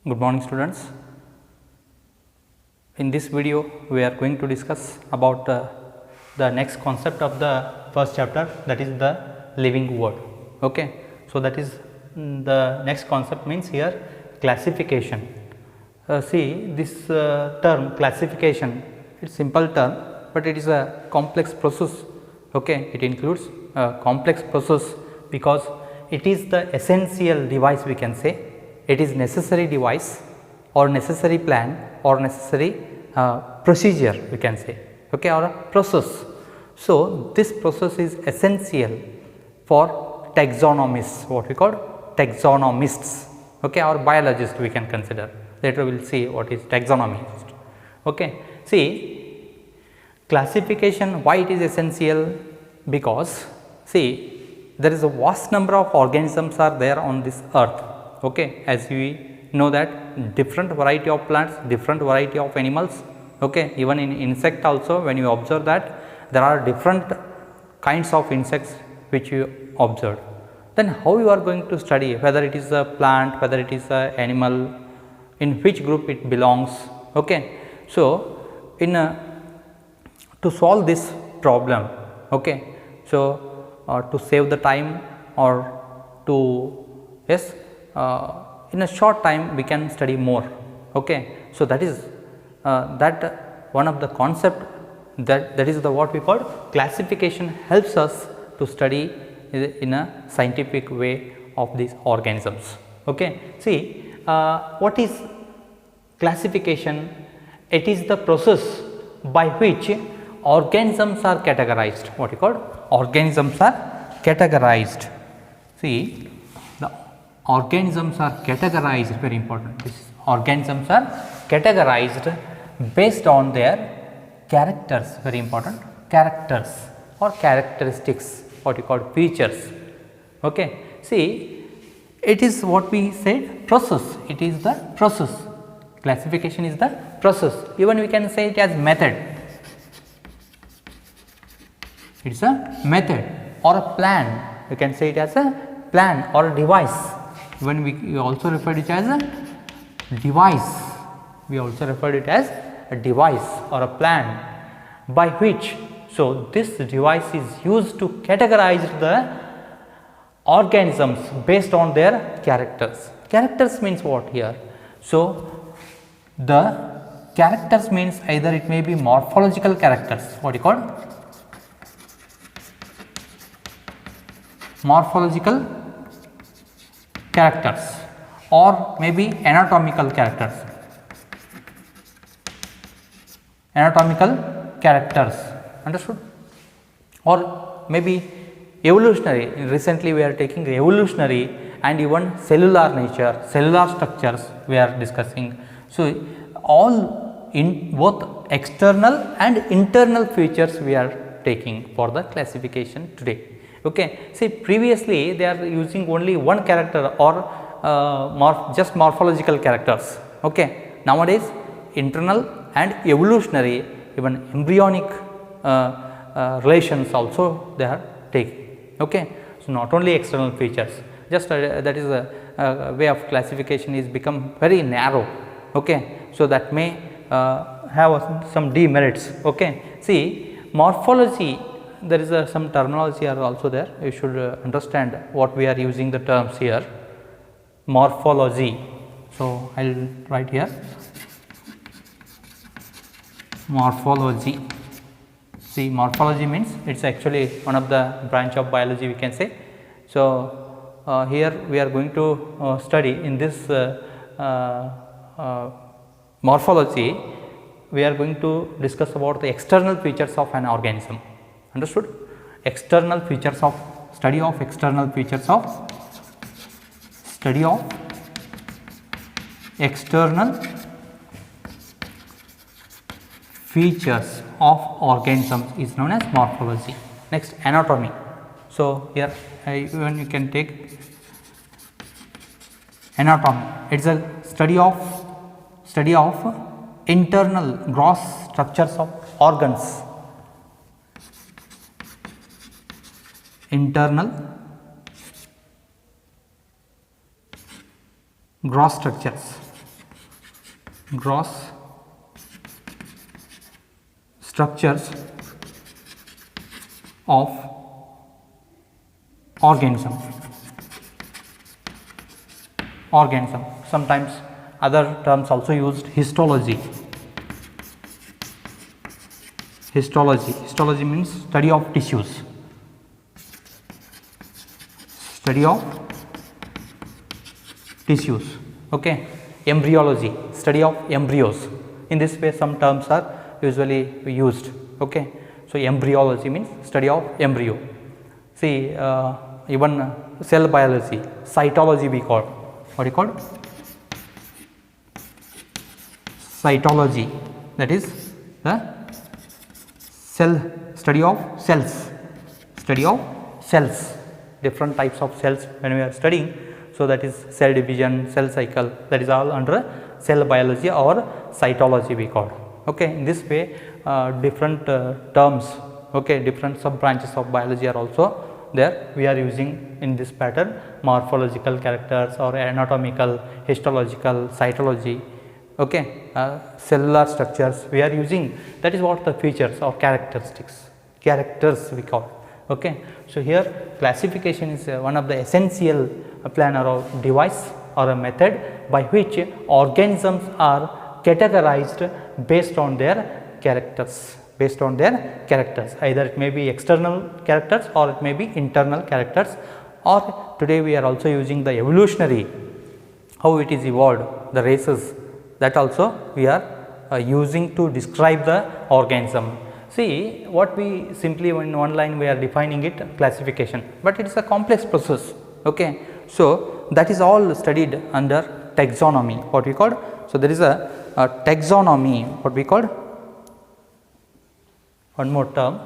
Good morning students. In this video we are going to discuss about the next concept of the first chapter, that is the living word. Okay. So, that is the next concept means here classification. See this term classification, it is simple term, but it is a complex process. Okay. It includes a complex process because it is the essential device, we can say. It is necessary device or necessary plan or necessary procedure, we can say, okay, or a process. So, this process is essential for taxonomists, what we call taxonomists, okay, or biologists we can consider. Later we will see what is taxonomist. Okay. See, classification, why it is essential? Because see, there is a vast number of organisms are there on this earth. Okay, as we know that different variety of plants, different variety of animals, okay, even in insect also, when you observe that there are different kinds of insects which you observe, then how you are going to study whether it is a plant, whether it is a animal, in which group it belongs. Okay. So, in to solve this problem, okay, so to save the time or to in a short time we can study more. Okay. So, that is that one of the concept that is the what we call classification helps us to study in a scientific way of these organisms. Okay. See, what is classification? It is the process by which organisms are categorized. What we call organisms are categorized. See, the organisms are categorized, very important. This organisms are categorized based on their characters, very important, characters or characteristics, what you call features. Okay. See, it is what we said process, it is the process, classification is the process, even we can say it as method, it is a method or a plan, we can say it as a plan or a device. When we also refer it as a device, we also refer it as a device or a plan by which, so this device is used to categorize the organisms based on their characters. Characters means what here? So, the characters means either it may be morphological characters, what you call morphological characters, or maybe anatomical characters, understood, or maybe evolutionary. Recently we are taking evolutionary and even cellular nature, cellular structures we are discussing. So, all in both external and internal features we are taking for the classification today. Okay. See, previously they are using only one character or just morphological characters. Okay. Nowadays internal and evolutionary, even embryonic relations also they are taking. Okay. So, not only external features, just that is a way of classification is become very narrow. Okay. So, that may have some demerits. Okay. See, morphology, there is some terminology are also there, you should understand what we are using the terms here. Morphology. So, I will write here morphology. See, morphology means it is actually one of the branch of biology, we can say. So, here we are going to study in this morphology, we are going to discuss about the external features of an organism. Understood? External features of study of external features of external features of organisms is known as morphology. Next, anatomy. So, here even you can take anatomy. It is a study of internal gross structures of organs. Internal gross structures gross structures of organism. Sometimes other terms also used, histology. Histology means study of tissues. Okay. Embryology, study of embryos. In this way some terms are usually used. Okay. So embryology means study of embryo. See, even cell biology, cytology we call. What do you call? Cytology, that is the study of cells. Different types of cells when we are studying. So that is cell division, cell cycle, that is all under cell biology or cytology we call. Okay. In this way different terms, okay, different sub branches of biology are also there. We are using in this pattern morphological characters or anatomical, histological, cytology, okay, cellular structures we are using. That is what the features or characters we call. Okay. So here classification is one of the essential planner or device or a method by which organisms are categorized based on their characters. Either it may be external characters or it may be internal characters, or today we are also using the evolutionary, how it is evolved, the races, that also we are using to describe the organism. See, what we simply in one line we are defining it classification, but it is a complex process. Okay. So that is all studied under taxonomy, what we call. So there is a taxonomy, what we call, one more term,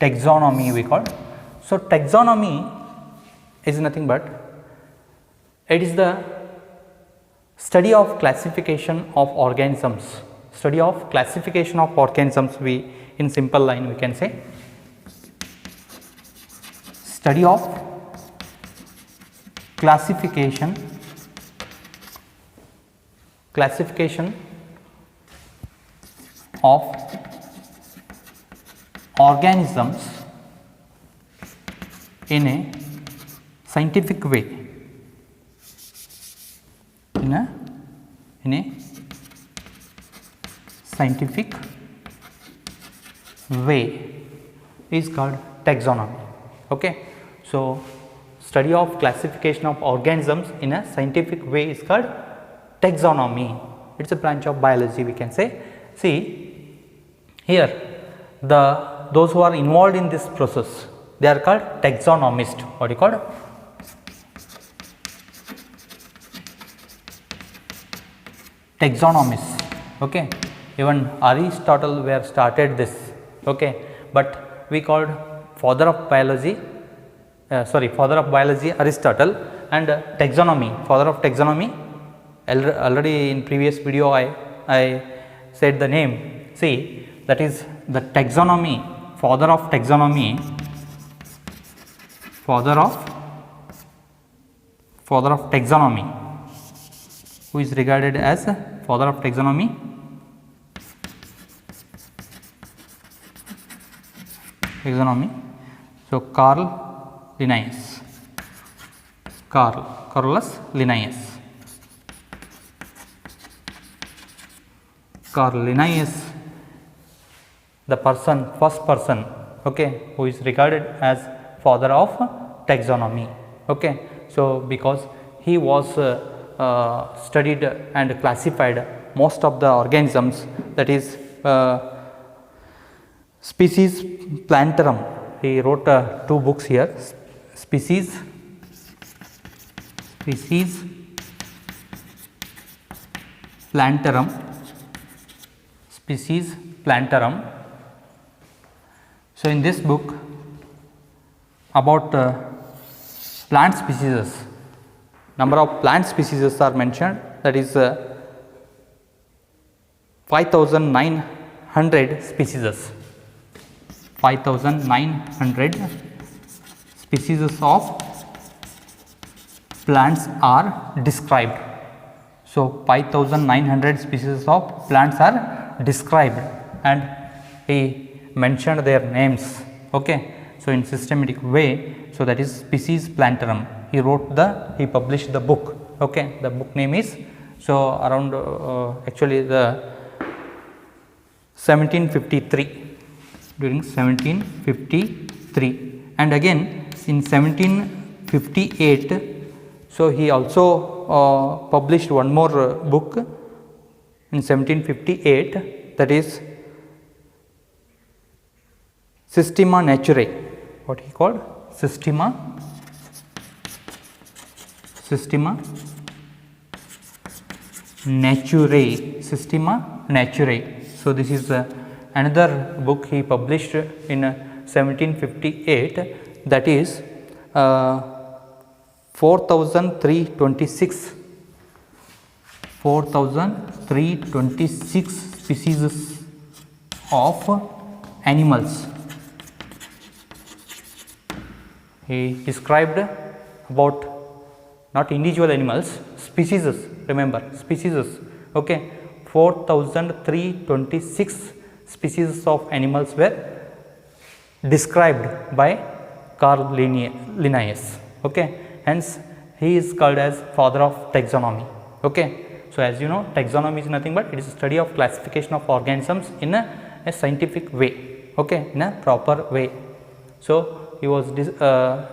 taxonomy we call. So taxonomy is nothing but it is the study of classification of organisms. We in simple line we can say study of classification of organisms in a scientific way. In a scientific way is called taxonomy. Okay. So study of classification of organisms in a scientific way is called taxonomy. It is a branch of biology we can say. See here, those who are involved in this process, they are called taxonomists. What do you call? Taxonomists. Okay. Even Aristotle were started this. Okay. But we called father of biology Aristotle, and father of taxonomy, already in previous video I said the name. See, that is the taxonomy, father of taxonomy, who is regarded as father of taxonomy, so Carolus Linnaeus. The first person, okay, who is regarded as father of taxonomy. Okay. So because he was studied and classified most of the organisms, that is species plantarum. He wrote 2 books here, species plantarum. So in this book about plant species, number of plant species are mentioned, that is 5,900 species. 5,900 species of plants are described. So 5900 species of plants are described and he mentioned their names. Okay. So in systematic way, so that is species plantarum. He published the book. Okay. The book name is, so around actually the 1753, during 1753, and again in 1758. So he also published one more book in 1758, that is Systema Naturae. What he called? Systema Naturae. Systema Naturae. So this is another book he published in 1758, that is 4326 species of animals. He described about not individual animals, species, remember species. Okay. 4326 species of animals were described by Carl Linnaeus. Okay. Hence he is called as father of taxonomy. Okay. So as you know, taxonomy is nothing but it is a study of classification of organisms in a scientific way. Okay. In a proper way. So he was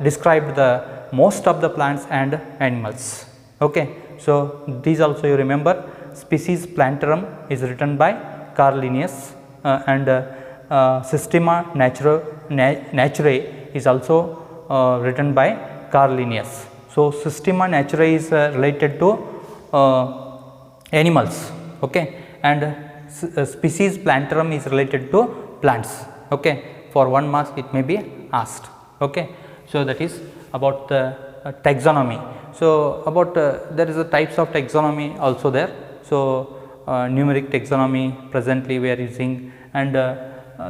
described the most of the plants and animals. Okay. So these also you remember, species plantarum is written by Carl Linnaeus and Systema Naturae is also written by Carl Linnaeus. So Systema Naturae is related to animals. Okay. And species plantarum is related to plants. Okay. For one mark it may be asked. Okay. So that is about the taxonomy. So about there is a types of taxonomy also there. So numeric taxonomy presently we are using, and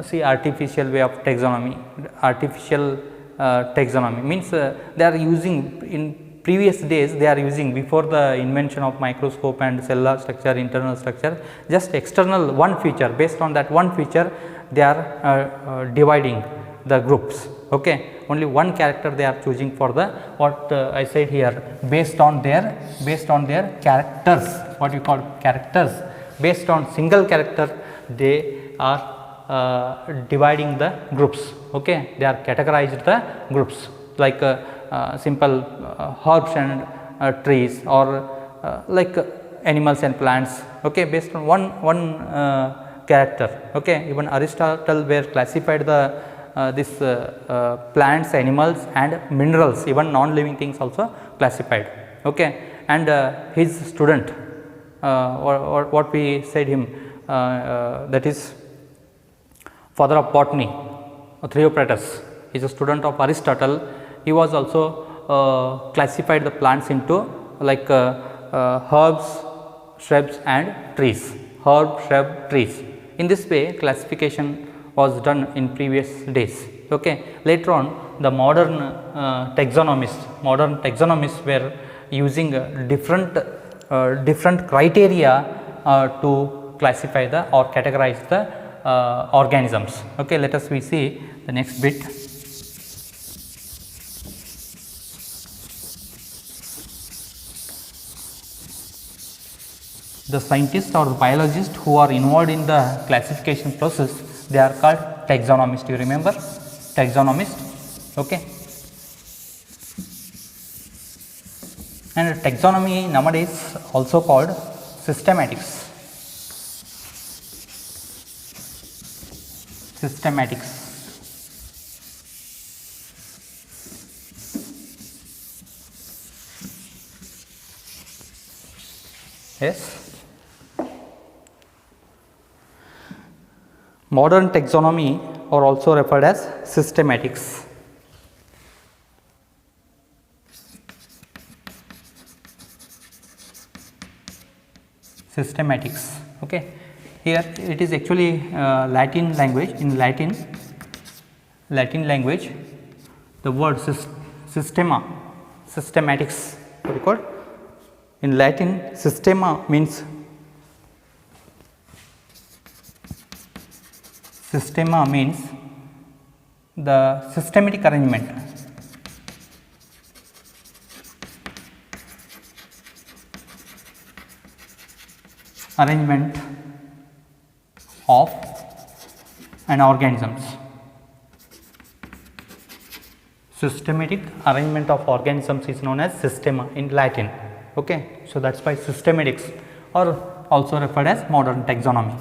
see artificial way of taxonomy. Artificial taxonomy means they are using in previous days, they are using before the invention of microscope and cellular structure, internal structure, just external one feature, based on that one feature they are dividing the groups. Okay. Only one character they are choosing for the what I said here, based on their characters, what you call characters, based on single character they are dividing the groups. Okay. They are categorized the groups like simple herbs and trees, or like animals and plants. Okay. Based on one character. Okay. Even Aristotle were classified the this plants, animals and minerals, even non-living things also classified. Okay. And his student, what we said him, that is father of botany, Theocritus, is a student of Aristotle. He was also classified the plants into like herbs, shrubs and trees. Herb, shrub, trees. In this way classification was done in previous days. Okay. Later on the modern taxonomists were using different criteria to classify the or categorize the organisms. Okay. Let us we see the next bit. The scientists or the biologists who are involved in the classification process, they are called taxonomists. You remember taxonomist. Okay. And taxonomy nowadays also called systematics. Yes. Modern taxonomy are also referred as systematics. Okay. Here it is actually Latin language. In Latin language, the word systematics what you call, in Latin systema means the systematic arrangement of an organisms. Systematic arrangement of organisms is known as systema in Latin. Okay, so that's why systematics, or also referred as modern taxonomy.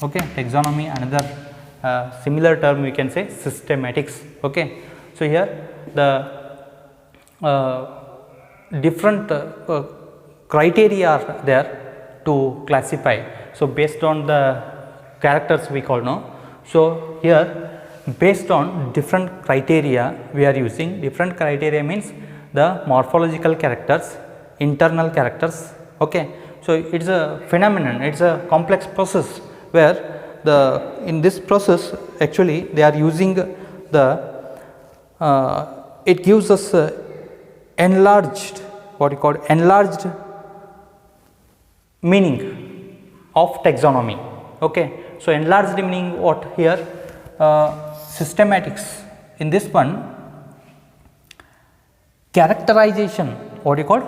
Okay, taxonomy, another similar term we can say systematics. Okay, so here the different criteria are there to classify. So based on the characters we call now. So here based on different criteria we are using. Different criteria means the morphological characters, internal characters. Okay, so it is a phenomenon, it is a complex process where in this process actually they are using the it gives us enlarged, what you call, enlarged meaning of taxonomy. Okay, so enlarged meaning what here, systematics, in this one characterization, what you call,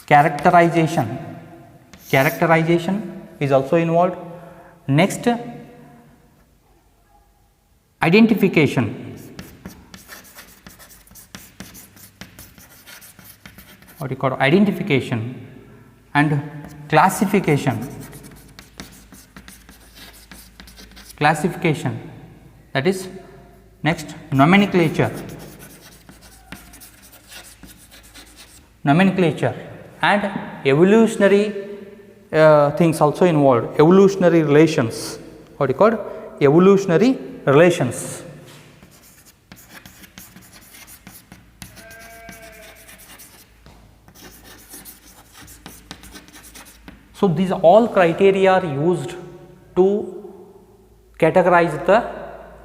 characterization is also involved. Next, identification, what you call, identification, and classification, that is next nomenclature, and evolutionary things also involved, evolutionary relations, what you call, evolutionary relations. So these all criteria are used to categorize the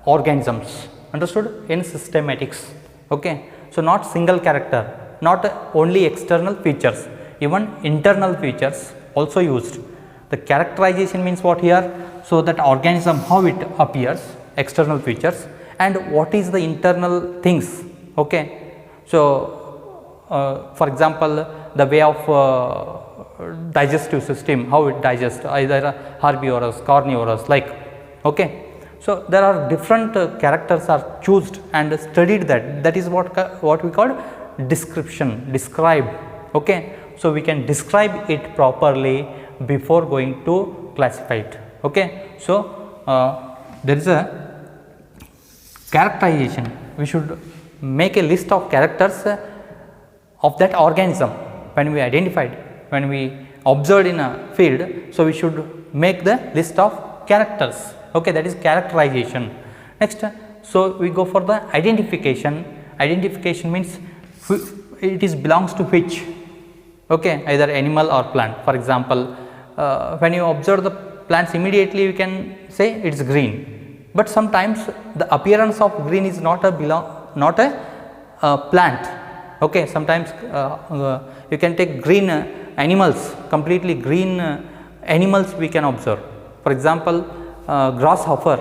organisms, understood, in systematics. Okay, so not single character, not only external features, even internal features also used. The characterization means what here, so that organism how it appears, external features, and what is the internal things. Okay, so for example the way of digestive system, how it digests, either herbivorous, carnivorous, like. Okay, so there are different characters are chosen and studied, that is what we call description, describe. Okay, so we can describe it properly before going to classify it. Okay, so there is a characterization, we should make a list of characters of that organism when we identified, when we observed in a field. So we should make the list of characters. Okay, that is characterization. Next, so we go for the identification. Identification means it is belongs to which. Okay, either animal or plant. For example, when you observe the plants, immediately you can say it is green, but sometimes the appearance of green is not a plant. Okay, sometimes you can take green animals, completely green animals we can observe. For example, grasshopper.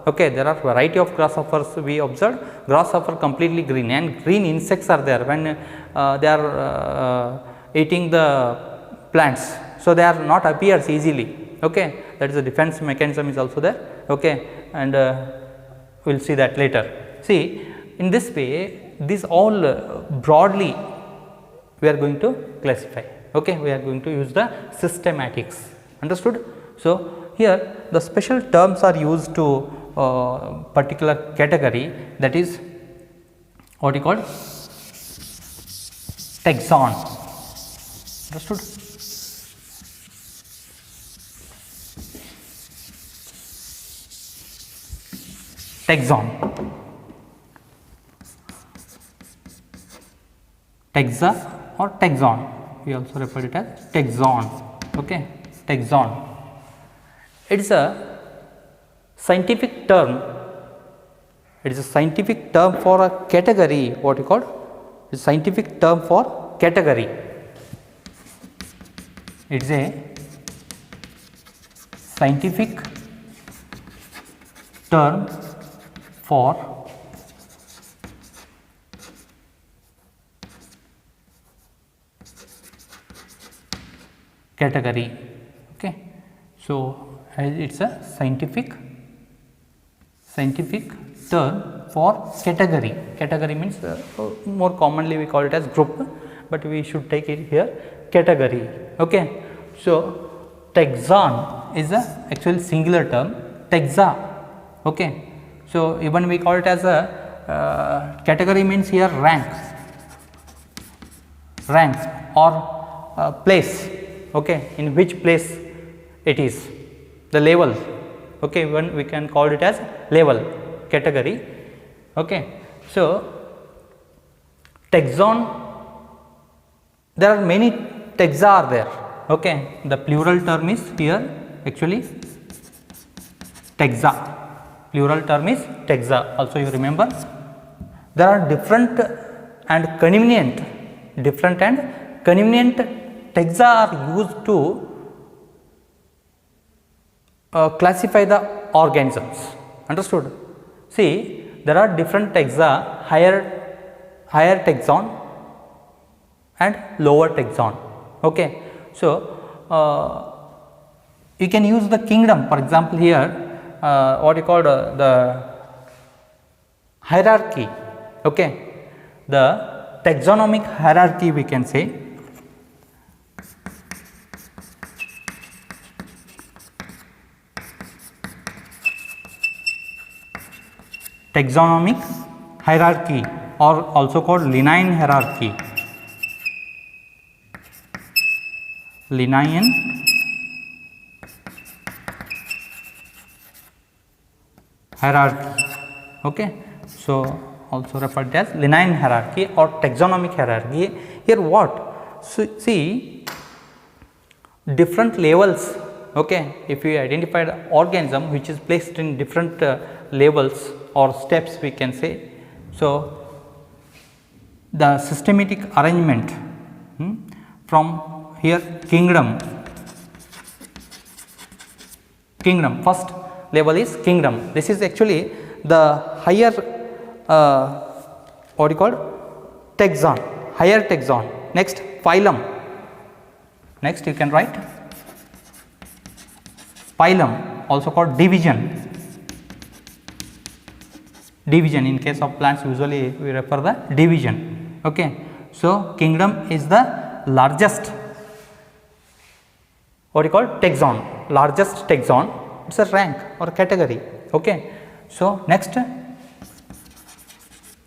Okay, there are variety of grasshoppers we observed. Grasshopper completely green, and green insects are there when they are eating the plants. So they are not appears easily. Okay, that is a defense mechanism is also there. Okay, and we will see that later. See, in this way, these all broadly we are going to classify. Okay, we are going to use the systematics. Understood? So here the special terms are used to particular category, that is what you call taxon. Understood? Taxon. Taxa or taxon, we also refer it as taxon. Okay, taxon. It is a scientific term. It is a scientific term for a category. What you call? It's a scientific term for category. It is a scientific term for category. Okay. So, it is a scientific term for category. Category means more commonly we call it as group, but we should take it here category. Okay. So, taxon is a actual singular term, taxa. Okay. So, even we call it as a category means here rank or place. Okay. In which place it is, the level. Okay. Even we can call it as level category. Okay. So, taxon, there are many taxa are there. Okay. The plural term is here actually taxa. Plural term is taxa. Also you remember, there are different and convenient taxa are used to classify the organisms. Understood? See, there are different taxa, higher taxon and lower taxon. Okay. So, you can use the kingdom, for example here what you call the hierarchy. Okay. The taxonomic hierarchy we can say. Taxonomic hierarchy, or also called Linnaean hierarchy. Linnaean hierarchy. Okay. So, also referred as Linnaean hierarchy or taxonomic hierarchy. Here what? So, see, different levels. Okay. If we identify the organism which is placed in different levels or steps we can say. So, the systematic arrangement from here kingdom, first level is kingdom. This is actually the higher what you call taxon, higher taxon. Next phylum, next you can write phylum, also called division. In case of plants usually we refer the division. Okay. So, kingdom is the largest what you call taxon, largest taxon. It is a rank or category. Okay. So, next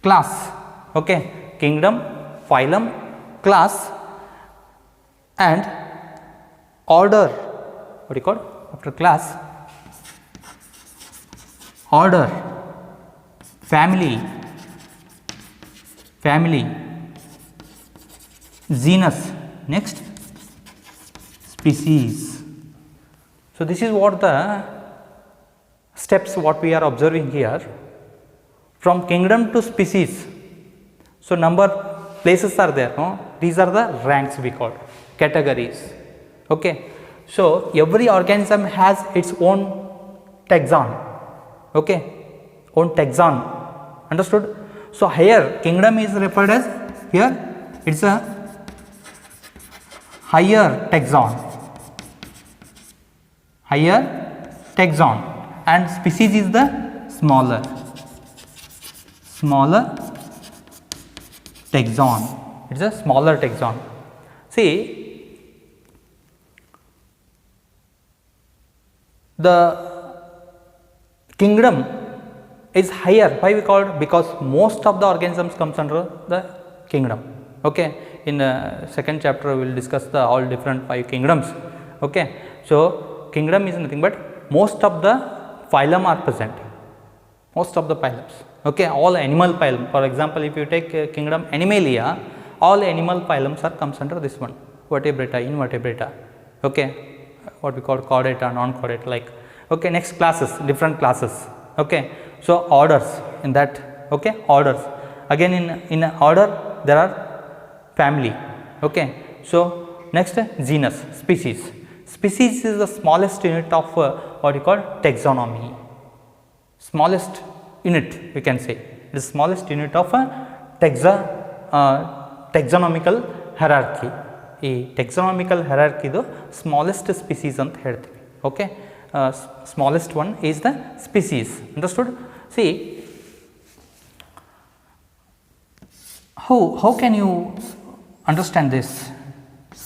class. Okay. Kingdom, phylum, class and order. What do you call after class? Order, family, genus, next species. So, this is what the steps what we are observing here from kingdom to species. So, number places are there, no? These are the ranks we call categories. Okay. So, every organism has its own taxon. Okay. Own taxon. Understood? So, here kingdom is referred as here it is a higher taxon, and species is the smaller taxon. It is a smaller taxon. See, the kingdom is higher. Why we call it? Because most of the organisms comes under the kingdom. Okay. In the second chapter we will discuss the all different 5 kingdoms. Okay. So, kingdom is nothing but most of the phylum are present, most of the phylums. Okay. All animal phylum, for example, if you take kingdom Animalia, all animal phylums are comes under this one, vertebrata, invertebrata. Okay. What we call chordata, non-chordata, like Okay, next classes, different classes. Okay, so orders in that. Okay, orders again in order there are family. Okay, so next genus, species. Species is the smallest unit of what you call taxonomy. Smallest unit we can say, it is smallest unit of a taxonomical hierarchy. ಈ taxonomical hierarchy ಇದು smallest species ಅಂತ ಹೇಳ್ತೀವಿ. Okay, smallest one is the species. Understood? See, how can you understand this?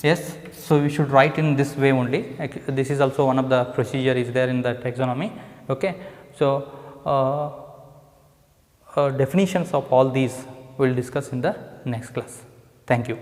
Yes, so we should write in this way only. This is also one of the procedure is there in the taxonomy. Okay, so definitions of all these we will discuss in the next class. Thank you.